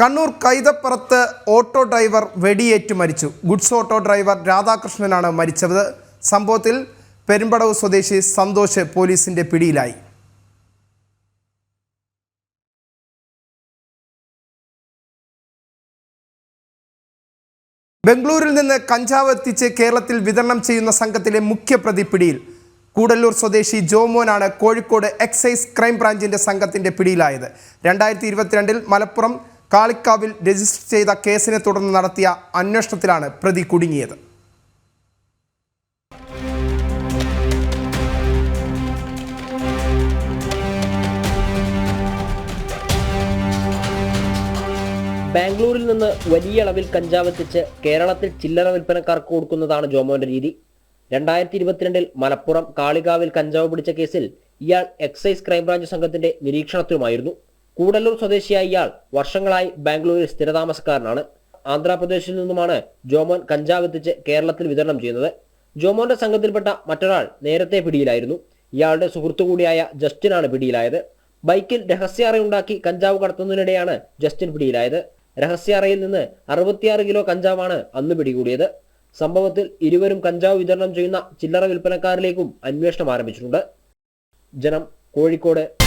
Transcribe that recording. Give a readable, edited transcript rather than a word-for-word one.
Kannur കൈതപ്പുറത്ത് auto driver വെടിയേറ്റ് മരിച്ചു. Goods auto driver രാധാകൃഷ്ണനാണ് മരിച്ചത്. സംഭവത്തിൽ പെരുമ്പടവ് സ്വദേശി സന്തോഷ് പോലീസിന്റെ പിടിയിലായി. ബംഗളൂരിൽ നിന്ന് കഞ്ചാവ് എത്തിച്ച് കേരളത്തിൽ വിതരണം ചെയ്യുന്ന സംഘത്തിലെ മുഖ്യപ്രതി പിടിയിൽ. കൂടല്ലൂർ സ്വദേശി ജോമോനാണ് കോഴിക്കോട് എക്സൈസ് ക്രൈംബ്രാഞ്ചിന്റെ സംഘത്തിന്റെ പിടിയിലായത്. 2022 മലപ്പുറം കാളിക്കാവിൽ രജിസ്റ്റർ ചെയ്ത കേസിനെ തുടർന്ന് നടത്തിയ അന്വേഷണത്തിലാണ് പ്രതി കുടുങ്ങിയത്. ബാംഗ്ലൂരിൽ നിന്ന് വലിയ അളവിൽ കഞ്ചാവ് എത്തിച്ച് കേരളത്തിൽ ചില്ലറ വിൽപ്പനക്കാർക്ക് കൊടുക്കുന്നതാണ് ജോമോന്റെ രീതി. 2022 മലപ്പുറം കാളികാവിൽ കഞ്ചാവ് പിടിച്ച കേസിൽ ഇയാൾ എക്സൈസ് ക്രൈംബ്രാഞ്ച് സംഘത്തിന്റെ നിരീക്ഷണത്തിലുമായിരുന്നു. കൂടല്ലൂർ സ്വദേശിയായ ഇയാൾ വർഷങ്ങളായി ബാംഗ്ലൂരിൽ സ്ഥിരതാമസക്കാരനാണ്. ആന്ധ്രാപ്രദേശിൽ നിന്നുമാണ് ജോമോൻ കഞ്ചാവ് എത്തിച്ച് കേരളത്തിൽ വിതരണം ചെയ്യുന്നത്. ജോമോന്റെ സംഘത്തിൽപ്പെട്ട മറ്റൊരാൾ നേരത്തെ പിടിയിലായിരുന്നു. ഇയാളുടെ സുഹൃത്തു കൂടിയായ ജസ്റ്റിനാണ് പിടിയിലായത്. ബൈക്കിൽ രഹസ്യാറയുണ്ടാക്കി കഞ്ചാവ് കടത്തുന്നതിനിടെയാണ് ജസ്റ്റിൻ പിടിയിലായത്. രഹസ്യാറയിൽ നിന്ന് 66 കിലോ കഞ്ചാവാണ് അന്ന് പിടികൂടിയത്. സംഭവത്തിൽ ഇരുവരും കഞ്ചാവ് വിതരണം ചെയ്യുന്ന ചില്ലറ വിൽപ്പനക്കാരിലേക്കും അന്വേഷണം ആരംഭിച്ചിട്ടുണ്ട്. ജനം, കോഴിക്കോട്.